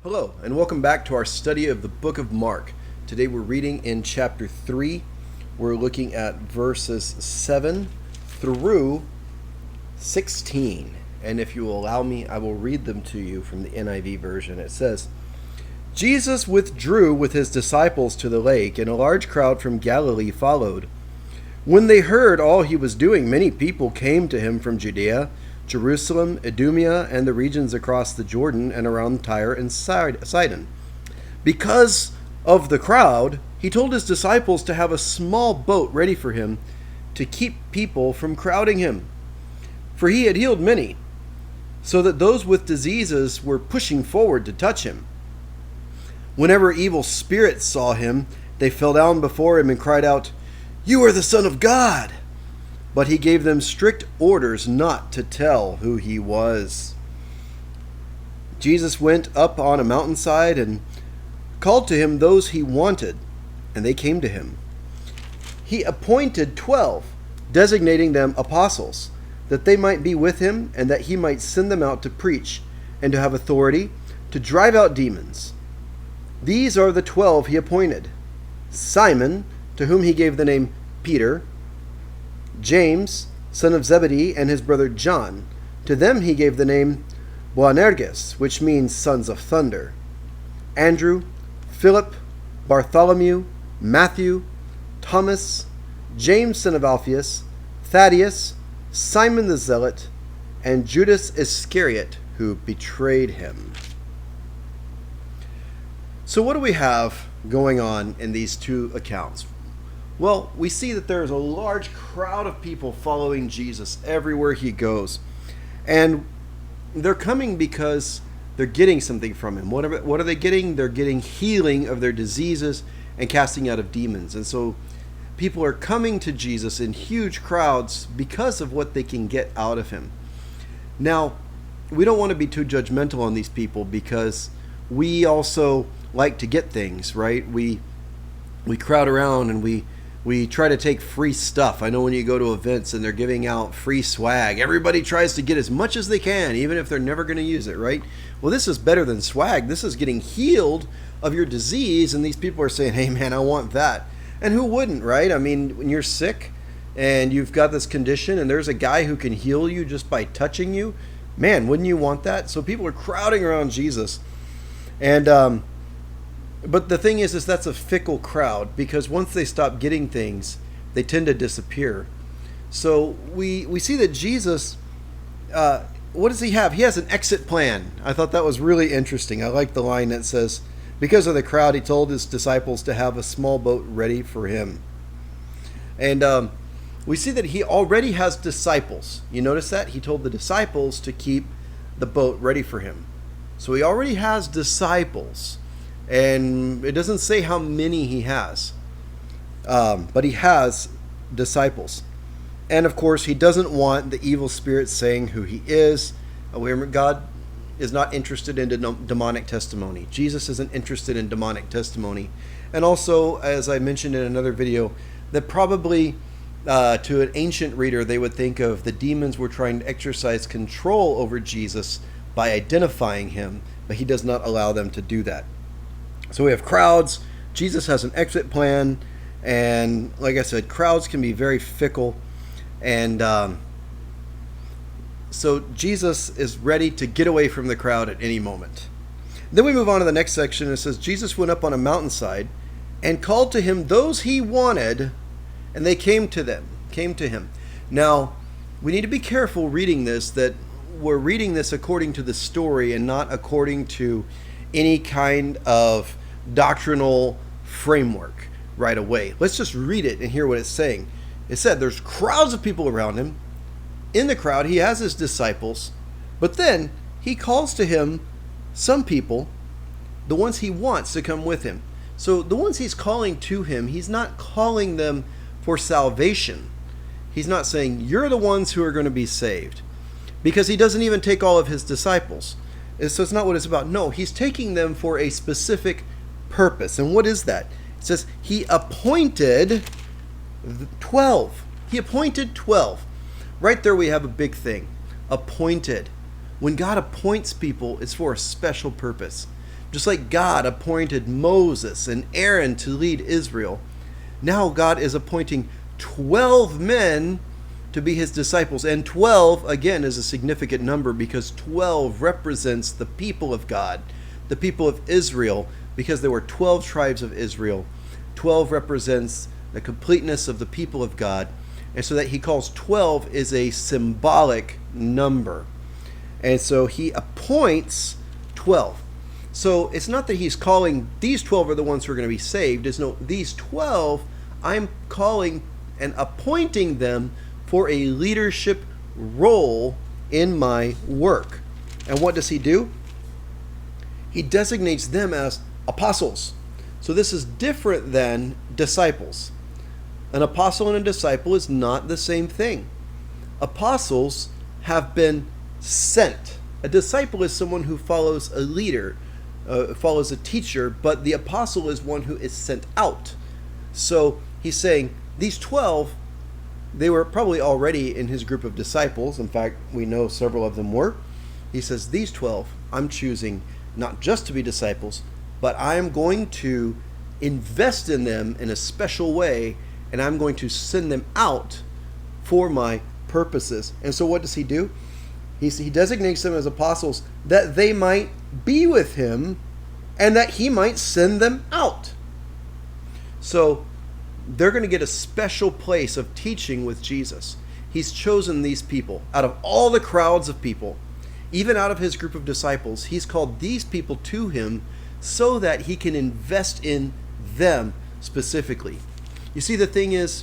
Hello, and welcome back to our study of the book of Mark. Today we're reading in chapter 3. We're looking at verses 7 through 16. And if you will allow me, I will read them to you from the NIV version. It says, Jesus withdrew with his disciples to the lake, and a large crowd from Galilee followed. When they heard all he was doing, many people came to him from Judea, Jerusalem, Idumea, and the regions across the Jordan and around Tyre and Sidon. Because of the crowd, he told his disciples to have a small boat ready for him to keep people from crowding him. For he had healed many, so that those with diseases were pushing forward to touch him. Whenever evil spirits saw him, they fell down before him and cried out, "You are the Son of God!" But he gave them strict orders not to tell who he was. Jesus went up on a mountainside and called to him those he wanted, and they came to him. He appointed 12, designating them apostles, that they might be with him and that he might send them out to preach and to have authority to drive out demons. These are the 12 he appointed: Simon, to whom he gave the name Peter; James, son of Zebedee, and his brother John. To them he gave the name Boanerges, which means sons of thunder; Andrew, Philip, Bartholomew, Matthew, Thomas, James, son of Alphaeus, Thaddeus, Simon the Zealot, and Judas Iscariot, who betrayed him. So what do we have going on in these two accounts? Well, we see that there's a large crowd of people following Jesus everywhere he goes. And they're coming because they're getting something from him. What are they getting? They're getting healing of their diseases and casting out of demons. And so people are coming to Jesus in huge crowds because of what they can get out of him. Now, we don't want to be too judgmental on these people because we also like to get things, right? We crowd around and we try to take free stuff. I know when you go to events and they're giving out free swag, everybody tries to get as much as they can, even if they're never going to use it, right? Well, this is better than swag. This is getting healed of your disease, and these people are saying, hey man, I want that. And who wouldn't, right? I mean, when you're sick and you've got this condition and there's a guy who can heal you just by touching you, man, wouldn't you want that? So people are crowding around Jesus. And but the thing is that's a fickle crowd, because once they stop getting things, they tend to disappear. So we see that Jesus, what does he have? He has an exit plan. I thought that was really interesting. I like the line that says, because of the crowd, he told his disciples to have a small boat ready for him. And we see that he already has disciples. You notice that? He told the disciples to keep the boat ready for him. So he already has disciples. And it doesn't say how many he has, but he has disciples. And of course, he doesn't want the evil spirits saying who he is. God is not interested in demonic testimony. Jesus isn't interested in demonic testimony. And also, as I mentioned in another video, that probably to an ancient reader, they would think of the demons were trying to exercise control over Jesus by identifying him, but he does not allow them to do that. So we have crowds. Jesus has an exit plan. And like I said, crowds can be very fickle. And so Jesus is ready to get away from the crowd at any moment. Then we move on to the next section. It says, Jesus went up on a mountainside and called to him those he wanted, and they came to him. Now, we need to be careful reading this, that we're reading this according to the story and not according to any kind of doctrinal framework right away. Let's just read it and hear what it's saying. It said there's crowds of people around him. In the crowd, he has his disciples, but then he calls to him some people, the ones he wants to come with him. So the ones he's calling to him, he's not calling them for salvation. He's not saying, you're the ones who are going to be saved, because he doesn't even take all of his disciples. So it's not what it's about. No, he's taking them for a specific purpose. And what is that? It says he appointed 12. He appointed 12. Right there we have a big thing. Appointed. When God appoints people, it's for a special purpose. Just like God appointed Moses and Aaron to lead Israel, now God is appointing 12 men to be his disciples. And 12, again, is a significant number because 12 represents the people of God, the people of Israel, because there were 12 tribes of Israel. 12 represents the completeness of the people of God. And so that he calls 12 is a symbolic number. And so he appoints 12. So it's not that he's calling these 12 are the ones who are going to be saved. It's no, these 12, I'm calling and appointing them for a leadership role in my work. And what does he do? He designates them as apostles. So this is different than disciples. An apostle and a disciple is not the same thing. Apostles have been sent. A disciple is someone who follows a leader, follows a teacher, but the apostle is one who is sent out. So he's saying these 12, they were probably already in his group of disciples. In fact, we know several of them were. He says, these 12, I'm choosing not just to be disciples, but I'm going to invest in them in a special way, and I'm going to send them out for my purposes. And so what does he do? He designates them as apostles that they might be with him and that he might send them out. So they're going to get a special place of teaching with Jesus. He's chosen these people out of all the crowds of people, even out of his group of disciples. He's called these people to him so that he can invest in them specifically. You see, the thing is,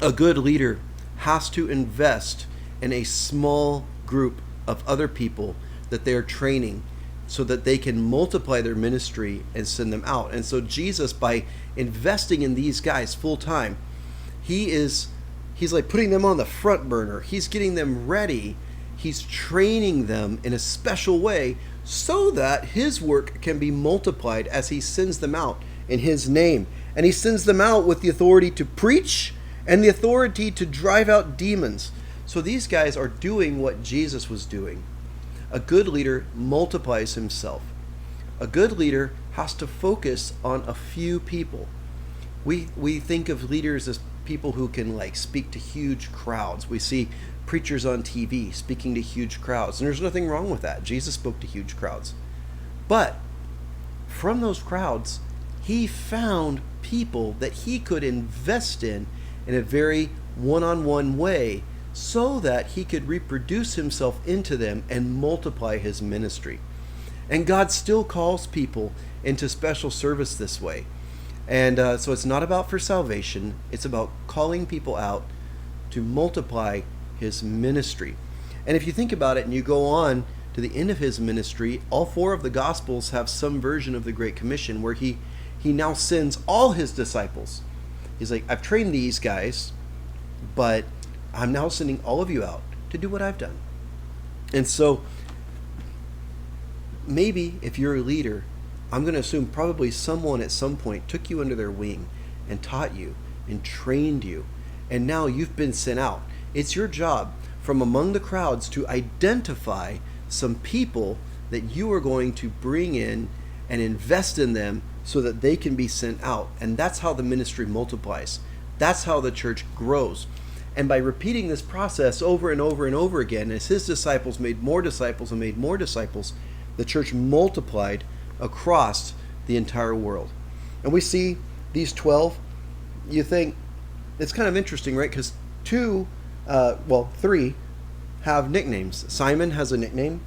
a good leader has to invest in a small group of other people that they're training so that they can multiply their ministry and send them out. And so Jesus, by investing in these guys full time, he's like putting them on the front burner. He's getting them ready. He's training them in a special way so that his work can be multiplied as he sends them out in his name. And he sends them out with the authority to preach and the authority to drive out demons. So these guys are doing what Jesus was doing. A good leader multiplies himself. A good leader has to focus on a few people. We think of leaders as people who can like speak to huge crowds. We see preachers on TV speaking to huge crowds, and there's nothing wrong with that. Jesus spoke to huge crowds. But from those crowds, he found people that he could invest in a very one-on-one way so that he could reproduce himself into them and multiply his ministry. And God still calls people into special service this way. And so it's not about for salvation. It's about calling people out to multiply his ministry. And if you think about it and you go on to the end of his ministry, all four of the Gospels have some version of the Great Commission where he now sends all his disciples. He's like, I've trained these guys, but I'm now sending all of you out to do what I've done. And so maybe if you're a leader, I'm going to assume probably someone at some point took you under their wing and taught you and trained you. And now you've been sent out. It's your job from among the crowds to identify some people that you are going to bring in and invest in them so that they can be sent out. And that's how the ministry multiplies. That's how the church grows. And by repeating this process over and over and over again, as his disciples made more disciples and made more disciples, the church multiplied across the entire world. And we see these 12. You think it's kind of interesting, right? Because three have nicknames. Simon has a nickname.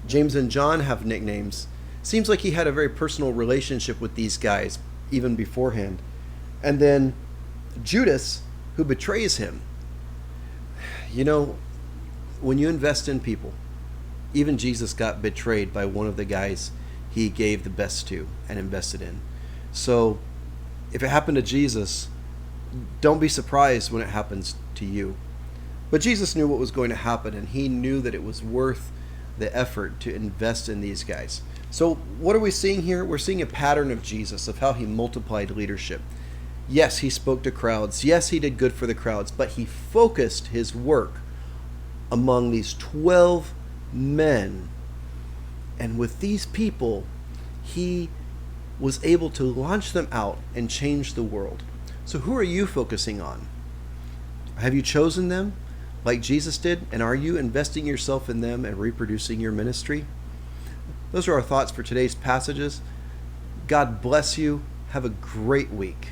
James and John have nicknames. Seems like he had a very personal relationship with these guys even beforehand. And then Judas, who betrays him. You know, when you invest in people, even Jesus got betrayed by one of the guys he gave the best to and invested in. So if it happened to Jesus, don't be surprised when it happens to you. But Jesus knew what was going to happen, and he knew that it was worth the effort to invest in these guys. So what are we seeing here? We're seeing a pattern of Jesus, of how he multiplied leadership. Yes, he spoke to crowds. Yes, he did good for the crowds, but he focused his work among these 12 men. And with these people, he was able to launch them out and change the world. So who are you focusing on? Have you chosen them like Jesus did? And are you investing yourself in them and reproducing your ministry? Those are our thoughts for today's passages. God bless you. Have a great week.